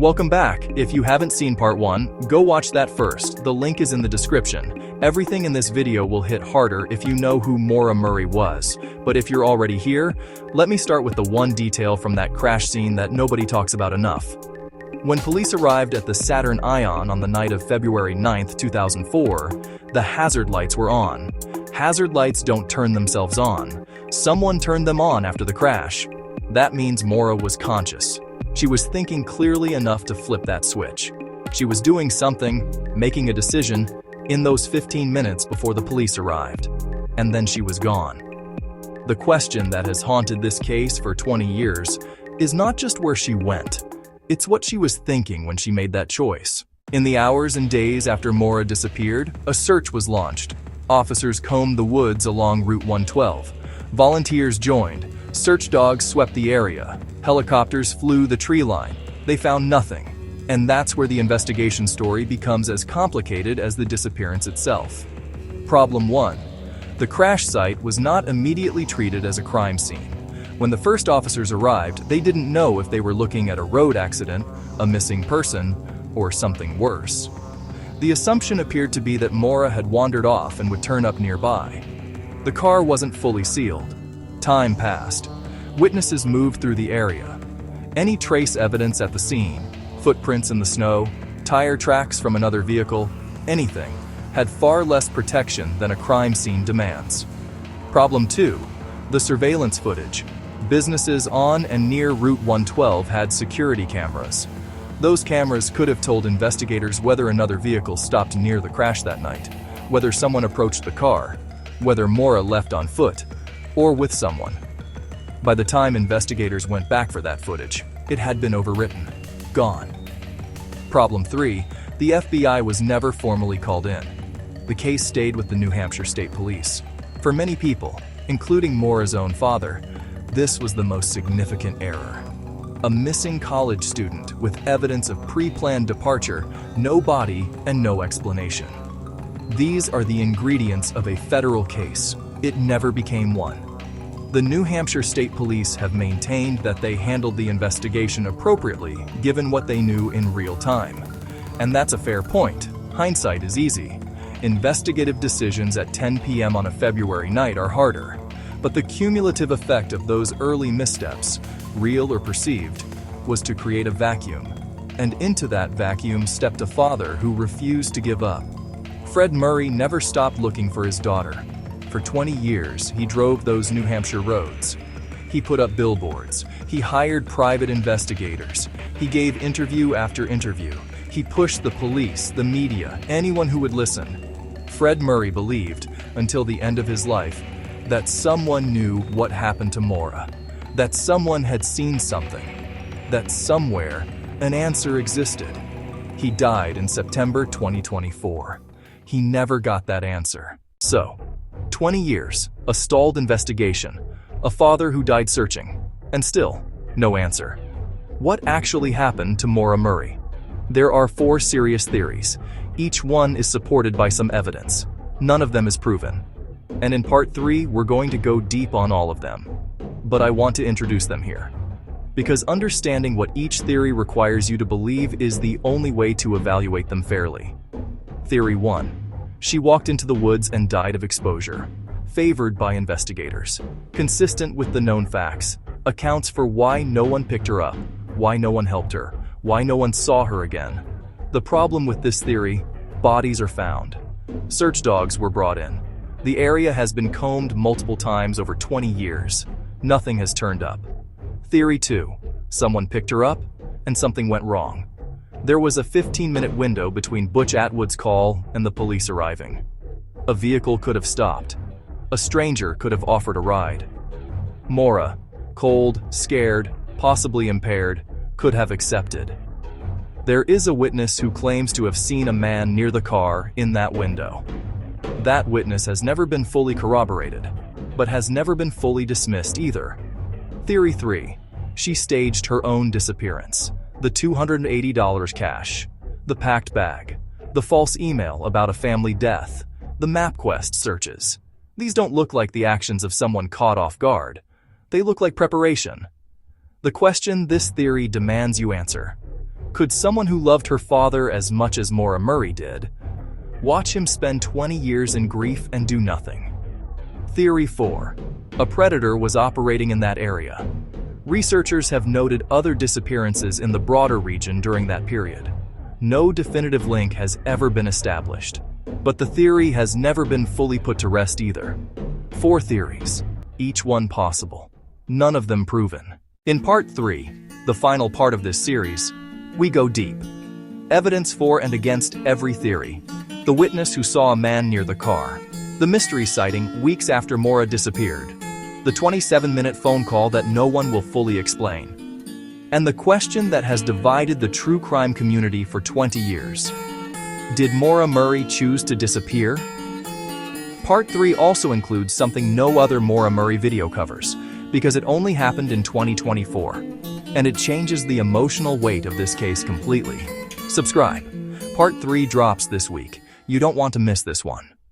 Welcome back. If you haven't seen part 1, go watch that first. The link is in the description. Everything in this video will hit harder if you know who Maura Murray was. But if you're already here, let me start with the one detail from that crash scene that nobody talks about enough. When police arrived at the Saturn Ion on the night of February 9, 2004, the hazard lights were on. Hazard lights don't turn themselves on. Someone turned them on after the crash. That means Maura was conscious. She was thinking clearly enough to flip that switch. She was doing something, making a decision, in those 15 minutes before the police arrived. And then she was gone. The question that has haunted this case for 20 years is not just where she went. It's what she was thinking when she made that choice. In the hours and days after Maura disappeared, a search was launched. Officers combed the woods along Route 112. Volunteers joined. Search dogs swept the area. Helicopters flew the tree line. They found nothing. And that's where the investigation story becomes as complicated as the disappearance itself. Problem 1. The crash site was not immediately treated as a crime scene. When the first officers arrived, they didn't know if they were looking at a road accident, a missing person, or something worse. The assumption appeared to be that Maura had wandered off and would turn up nearby. The car wasn't fully sealed. Time passed. Witnesses moved through the area. Any trace evidence at the scene, footprints in the snow, tire tracks from another vehicle, anything, had far less protection than a crime scene demands. Problem 2. The surveillance footage. Businesses on and near Route 112 had security cameras. Those cameras could have told investigators whether another vehicle stopped near the crash that night, whether someone approached the car, whether Maura left on foot, or with someone. By the time investigators went back for that footage, it had been overwritten, gone. Problem 3. The FBI was never formally called in. The case stayed with the New Hampshire State Police. For many people, including Maura's own father, this was the most significant error. A missing college student with evidence of pre-planned departure, no body, and no explanation. These are the ingredients of a federal case. It never became one. The New Hampshire State Police have maintained that they handled the investigation appropriately given what they knew in real time. And that's a fair point. Hindsight is easy. Investigative decisions at 10 p.m. on a February night are harder. But the cumulative effect of those early missteps, real or perceived, was to create a vacuum. And into that vacuum stepped a father who refused to give up. Fred Murray never stopped looking for his daughter. For 20 years, he drove those New Hampshire roads. He put up billboards. He hired private investigators. He gave interview after interview. He pushed the police, the media, anyone who would listen. Fred Murray believed, until the end of his life, that someone knew what happened to Maura, that someone had seen something, that somewhere an answer existed. He died in September 2024. He never got that answer. So, 20 years, a stalled investigation, a father who died searching, and still, no answer. What actually happened to Maura Murray? There are 4 serious theories. Each one is supported by some evidence. None of them is proven. And in part 3, we're going to go deep on all of them. But I want to introduce them here. Because understanding what each theory requires you to believe is the only way to evaluate them fairly. Theory 1. She walked into the woods and died of exposure. Favored by investigators. Consistent with the known facts. Accounts for why no one picked her up, why no one helped her, why no one saw her again. The problem with this theory, bodies are found. Search dogs were brought in. The area has been combed multiple times over 20 years. Nothing has turned up. Theory 2. Someone picked her up, and something went wrong. There was a 15-minute window between Butch Atwood's call and the police arriving. A vehicle could have stopped. A stranger could have offered a ride. Maura, cold, scared, possibly impaired, could have accepted. There is a witness who claims to have seen a man near the car in that window. That witness has never been fully corroborated, but has never been fully dismissed either. Theory 3. She staged her own disappearance. The $280 cash, the packed bag, the false email about a family death, the MapQuest searches. These don't look like the actions of someone caught off guard. They look like preparation. The question this theory demands you answer. Could someone who loved her father as much as Maura Murray did, watch him spend 20 years in grief and do nothing? Theory 4. A predator was operating in that area. Researchers have noted other disappearances in the broader region during that period. No definitive link has ever been established, but the theory has never been fully put to rest either. 4 theories, each one possible, none of them proven. In Part 3, the final part of this series, we go deep. Evidence for and against every theory. The witness who saw a man near the car. The mystery sighting weeks after Maura disappeared. The 27-minute phone call that no one will fully explain. And the question that has divided the true crime community for 20 years. Did Maura Murray choose to disappear? Part 3 also includes something no other Maura Murray video covers, because it only happened in 2024, and it changes the emotional weight of this case completely. Subscribe. Part 3 drops this week. You don't want to miss this one.